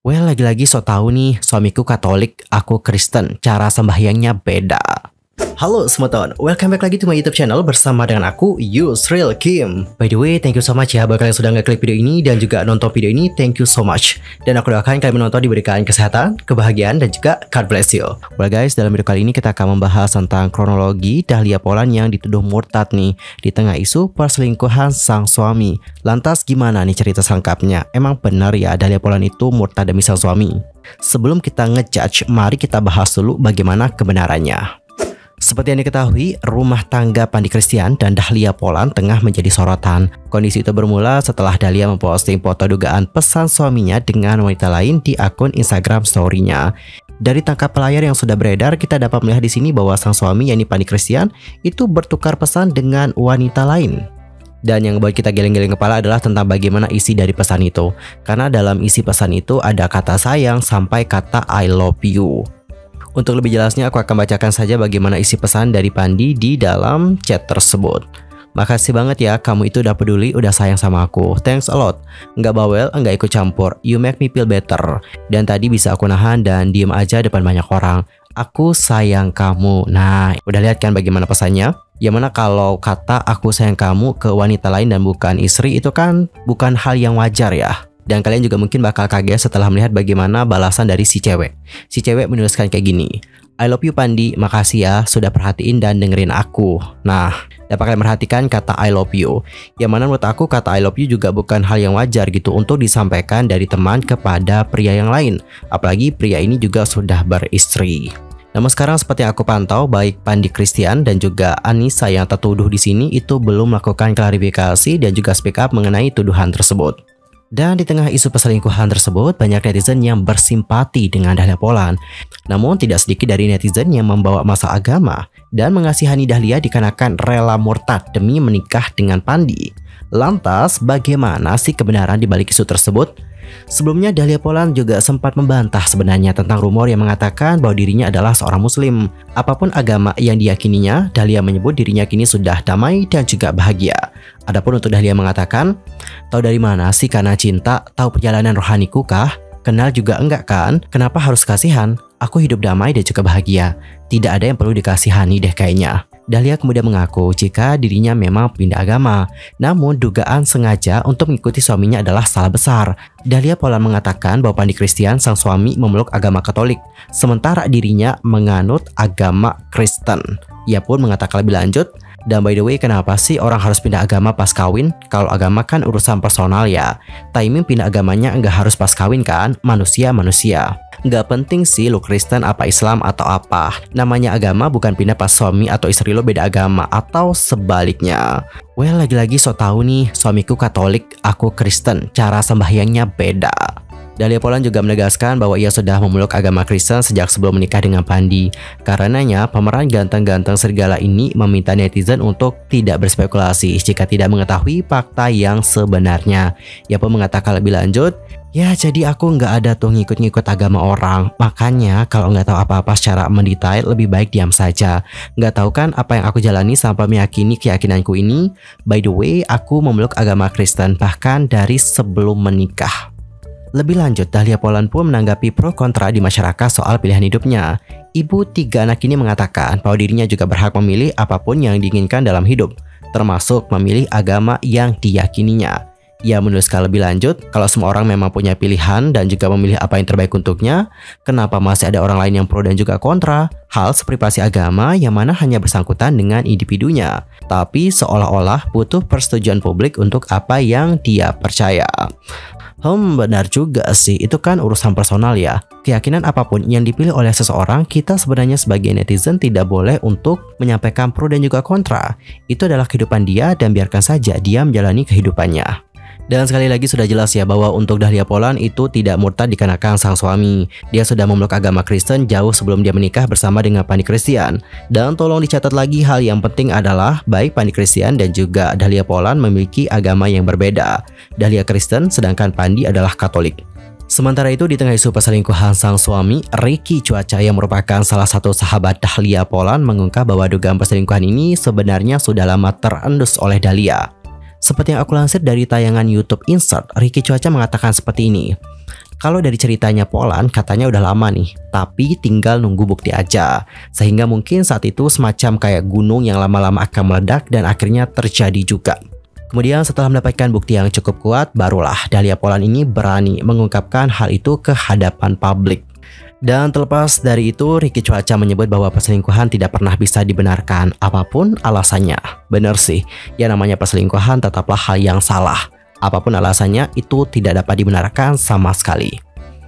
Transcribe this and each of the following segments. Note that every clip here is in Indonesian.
Well, lagi-lagi so tahu nih, suamiku Katolik, aku Kristen, cara sembahyangnya beda. Halo semua teman, welcome back lagi to my YouTube channel bersama dengan aku, Yusril Kim. By the way, thank you so much ya buat kalian yang sudah ngeklik video ini dan juga nonton video ini, thank you so much. Dan aku doakan kalian menonton diberikan kesehatan, kebahagiaan, dan juga God bless you. Well guys, dalam video kali ini kita akan membahas tentang kronologi Dahlia Poland yang dituduh murtad nih di tengah isu perselingkuhan sang suami. Lantas gimana nih cerita selengkapnya? Emang benar ya Dahlia Poland itu murtad demi sang suami? Sebelum kita ngejudge, mari kita bahas dulu bagaimana kebenarannya. Seperti yang diketahui, rumah tangga Pandi Christian dan Dahlia Poland tengah menjadi sorotan. Kondisi itu bermula setelah Dahlia memposting foto dugaan pesan suaminya dengan wanita lain di akun Instagram story-nya. Dari tangkap layar yang sudah beredar, kita dapat melihat di sini bahwa sang suami yakni Pandi Christian itu bertukar pesan dengan wanita lain. Dan yang buat kita geleng-geleng kepala adalah tentang bagaimana isi dari pesan itu. Karena dalam isi pesan itu ada kata sayang sampai kata I love you. Untuk lebih jelasnya aku akan bacakan saja bagaimana isi pesan dari Pandi di dalam chat tersebut. Makasih banget ya, kamu itu udah peduli, udah sayang sama aku. Thanks a lot. Nggak bawel, nggak ikut campur. You make me feel better. Dan tadi bisa aku nahan dan diem aja depan banyak orang. Aku sayang kamu. Nah, udah lihat kan bagaimana pesannya? Yang mana kalau kata aku sayang kamu ke wanita lain dan bukan istri itu kan bukan hal yang wajar ya. Dan kalian juga mungkin bakal kaget setelah melihat bagaimana balasan dari si cewek. Si cewek menuliskan kayak gini. I love you Pandi, makasih ya sudah perhatiin dan dengerin aku. Nah, dapat kalian perhatikan kata I love you. Yang mana menurut aku kata I love you juga bukan hal yang wajar gitu untuk disampaikan dari teman kepada pria yang lain. Apalagi pria ini juga sudah beristri. Namun sekarang seperti yang aku pantau, baik Pandi Christian dan juga Anissa yang tertuduh di sini itu belum melakukan klarifikasi dan juga speak up mengenai tuduhan tersebut. Dan di tengah isu perselingkuhan tersebut, banyak netizen yang bersimpati dengan Dahlia Poland. Namun tidak sedikit dari netizen yang membawa masalah agama dan mengasihani Dahlia dikarenakan rela murtad demi menikah dengan Pandi. Lantas, bagaimana sih kebenaran di balik isu tersebut? Sebelumnya Dahlia Poland juga sempat membantah sebenarnya tentang rumor yang mengatakan bahwa dirinya adalah seorang muslim. Apapun agama yang diyakininya, Dahlia menyebut dirinya kini sudah damai dan juga bahagia. Adapun untuk Dahlia mengatakan, tahu dari mana sih karena cinta, tahu perjalanan rohaniku kah? Kenal juga enggak kan? Kenapa harus kasihan? Aku hidup damai dan juga bahagia. Tidak ada yang perlu dikasihani deh kayaknya. Dahlia kemudian mengaku jika dirinya memang pindah agama, namun dugaan sengaja untuk mengikuti suaminya adalah salah besar. Dahlia Poland mengatakan bahwa Pandi Christian sang suami memeluk agama Katolik, sementara dirinya menganut agama Kristen. Ia pun mengatakan lebih lanjut, dan by the way, kenapa sih orang harus pindah agama pas kawin? Kalau agama kan urusan personal ya. Timing pindah agamanya enggak harus pas kawin kan? Manusia. Nggak penting sih lu Kristen apa Islam atau apa. Namanya agama bukan pindah pas suami atau istri lo beda agama atau sebaliknya. Well, lagi-lagi so tahu nih, suamiku Katolik, aku Kristen, cara sembahyangnya beda. Dahlia Poland juga menegaskan bahwa ia sudah memeluk agama Kristen sejak sebelum menikah dengan Pandi. Karenanya, pemeran ganteng-ganteng serigala ini meminta netizen untuk tidak berspekulasi jika tidak mengetahui fakta yang sebenarnya. Ia pun mengatakan lebih lanjut, ya jadi aku nggak ada tuh ngikut-ngikut agama orang. Makanya kalau nggak tahu apa-apa secara mendetail lebih baik diam saja. Nggak tahu kan apa yang aku jalani sampai meyakini keyakinanku ini. By the way, aku memeluk agama Kristen bahkan dari sebelum menikah. Lebih lanjut, Dahlia Poland pun menanggapi pro kontra di masyarakat soal pilihan hidupnya. Ibu 3 anak ini mengatakan bahwa dirinya juga berhak memilih apapun yang diinginkan dalam hidup, termasuk memilih agama yang diyakininya. Ia menuliskan lebih lanjut, kalau semua orang memang punya pilihan dan juga memilih apa yang terbaik untuknya, kenapa masih ada orang lain yang pro dan juga kontra? Hal seprivasi agama yang mana hanya bersangkutan dengan individunya, tapi seolah-olah butuh persetujuan publik untuk apa yang dia percaya. Benar juga sih, itu kan urusan personal ya. Keyakinan apapun yang dipilih oleh seseorang, kita sebenarnya sebagai netizen tidak boleh untuk menyampaikan pro dan juga kontra. Itu adalah kehidupan dia dan biarkan saja dia menjalani kehidupannya. Dan sekali lagi sudah jelas ya bahwa untuk Dahlia Poland itu tidak murtad dikarenakan sang suami. Dia sudah memeluk agama Kristen jauh sebelum dia menikah bersama dengan Pandi Christian. Dan tolong dicatat lagi, hal yang penting adalah baik Pandi Christian dan juga Dahlia Poland memiliki agama yang berbeda. Dahlia Kristen sedangkan Pandi adalah Katolik. Sementara itu di tengah isu perselingkuhan sang suami, Ricky Cuaca yang merupakan salah satu sahabat Dahlia Poland mengungkap bahwa dugaan perselingkuhan ini sebenarnya sudah lama terendus oleh Dahlia. Seperti yang aku lansir dari tayangan YouTube Insert, Ricky Cuaca mengatakan seperti ini. Kalau dari ceritanya Polan, katanya udah lama nih, tapi tinggal nunggu bukti aja. Sehingga mungkin saat itu semacam kayak gunung yang lama-lama akan meledak dan akhirnya terjadi juga. Kemudian setelah mendapatkan bukti yang cukup kuat, barulah Dahlia Polan ini berani mengungkapkan hal itu ke hadapan publik. Dan terlepas dari itu, Ricky Cuaca menyebut bahwa perselingkuhan tidak pernah bisa dibenarkan apapun alasannya. Bener sih, yang namanya perselingkuhan tetaplah hal yang salah. Apapun alasannya, itu tidak dapat dibenarkan sama sekali.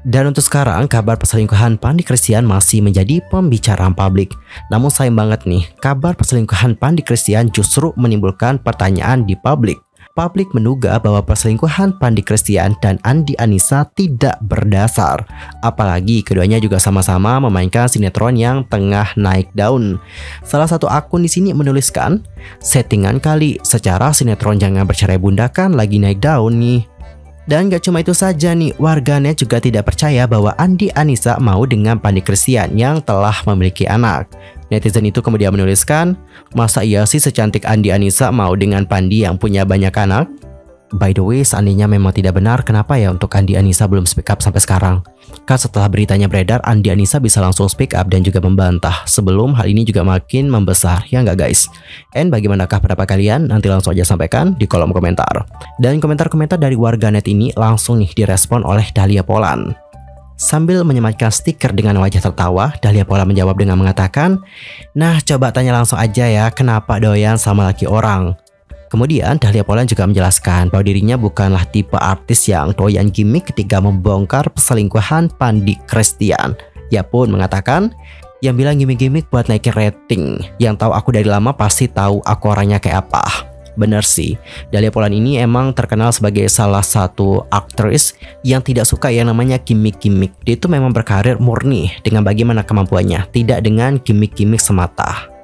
Dan untuk sekarang, kabar perselingkuhan Pandi Christian masih menjadi pembicaraan publik. Namun sayang banget nih, kabar perselingkuhan Pandi Christian justru menimbulkan pertanyaan di publik. Publik menduga bahwa perselingkuhan Pandi Christian dan Andi Anissa tidak berdasar. Apalagi keduanya juga sama-sama memainkan sinetron yang tengah naik daun. Salah satu akun di sini menuliskan, settingan kali, secara sinetron Jangan Bercerai Bunda kan lagi naik daun nih. Dan gak cuma itu saja nih, warganet juga tidak percaya bahwa Andi Anissa mau dengan Pandi Christian yang telah memiliki anak. Netizen itu kemudian menuliskan, masa iya sih secantik Andi Anissa mau dengan Pandi yang punya banyak anak? By the way, seandainya memang tidak benar, kenapa ya untuk Andi Anissa belum speak up sampai sekarang? Kan setelah beritanya beredar, Andi Anissa bisa langsung speak up dan juga membantah sebelum hal ini juga makin membesar, ya nggak guys? And bagaimanakah pendapat kalian? Nanti langsung aja sampaikan di kolom komentar. Dan komentar-komentar dari warganet ini langsung nih direspon oleh Dahlia Polan. Sambil menyematkan stiker dengan wajah tertawa, Dahlia Polan menjawab dengan mengatakan, "Nah, coba tanya langsung aja ya, kenapa doyan sama laki orang?" Kemudian Dahlia Polan juga menjelaskan bahwa dirinya bukanlah tipe artis yang doyan gimmick ketika membongkar perselingkuhan Pandi Christian. Ia pun mengatakan, yang bilang gimmick-gimmick buat naikin rating, yang tahu aku dari lama pasti tahu aku orangnya kayak apa. Bener sih, Dahlia Polan ini emang terkenal sebagai salah satu aktris yang tidak suka yang namanya gimmick-gimmick. Dia itu memang berkarir murni dengan bagaimana kemampuannya, tidak dengan gimmick-gimmick semata.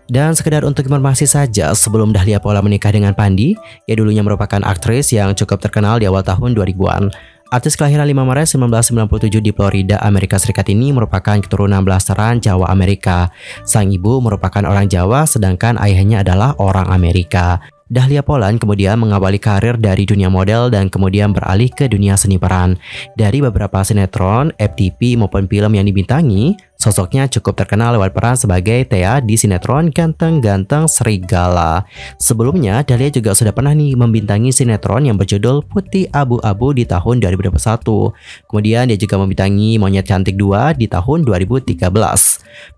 Dan sekedar untuk informasi saja, sebelum Dahlia Polan menikah dengan Pandi, ia dulunya merupakan aktris yang cukup terkenal di awal tahun 2000-an. Artis kelahiran 5 Maret 1997 di Florida, Amerika Serikat ini merupakan keturunan blasteran Jawa Amerika. Sang ibu merupakan orang Jawa, sedangkan ayahnya adalah orang Amerika. Dahlia Polan kemudian mengawali karir dari dunia model dan kemudian beralih ke dunia seni peran. Dari beberapa sinetron, FTV maupun film yang dibintangi, sosoknya cukup terkenal lewat peran sebagai Thea di sinetron Ganteng-Ganteng Serigala. Sebelumnya, Dahlia juga sudah pernah nih membintangi sinetron yang berjudul Putih Abu-Abu di tahun 2021. Kemudian dia juga membintangi Monyet Cantik 2 di tahun 2013.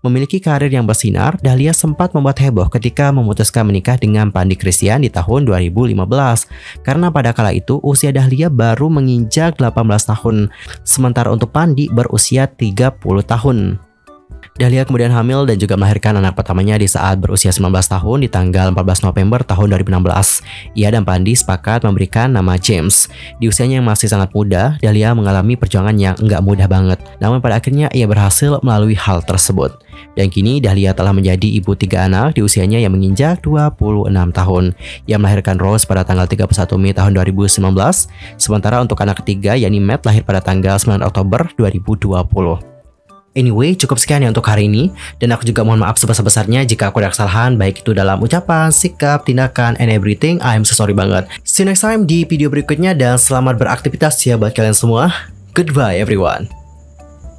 Memiliki karir yang bersinar, Dahlia sempat membuat heboh ketika memutuskan menikah dengan Pandi Christian di tahun 2015. Karena pada kala itu usia Dahlia baru menginjak 18 tahun, sementara untuk Pandi berusia 30 tahun. Dahlia kemudian hamil dan juga melahirkan anak pertamanya di saat berusia 19 tahun di tanggal 14 November tahun 2016. Ia dan Pandi sepakat memberikan nama James. Di usianya yang masih sangat muda, Dahlia mengalami perjuangan yang enggak mudah banget. Namun pada akhirnya ia berhasil melalui hal tersebut. Dan kini Dahlia telah menjadi ibu 3 anak di usianya yang menginjak 26 tahun. Ia melahirkan Rose pada tanggal 31 Mei tahun 2019. Sementara untuk anak ketiga yakni Matt lahir pada tanggal 9 Oktober 2020. Anyway, cukup sekian ya untuk hari ini. Dan aku juga mohon maaf sebesar-besarnya jika aku ada kesalahan, baik itu dalam ucapan, sikap, tindakan, and everything. I'm so sorry banget. See you next time di video berikutnya dan selamat beraktivitas ya buat kalian semua. Goodbye everyone.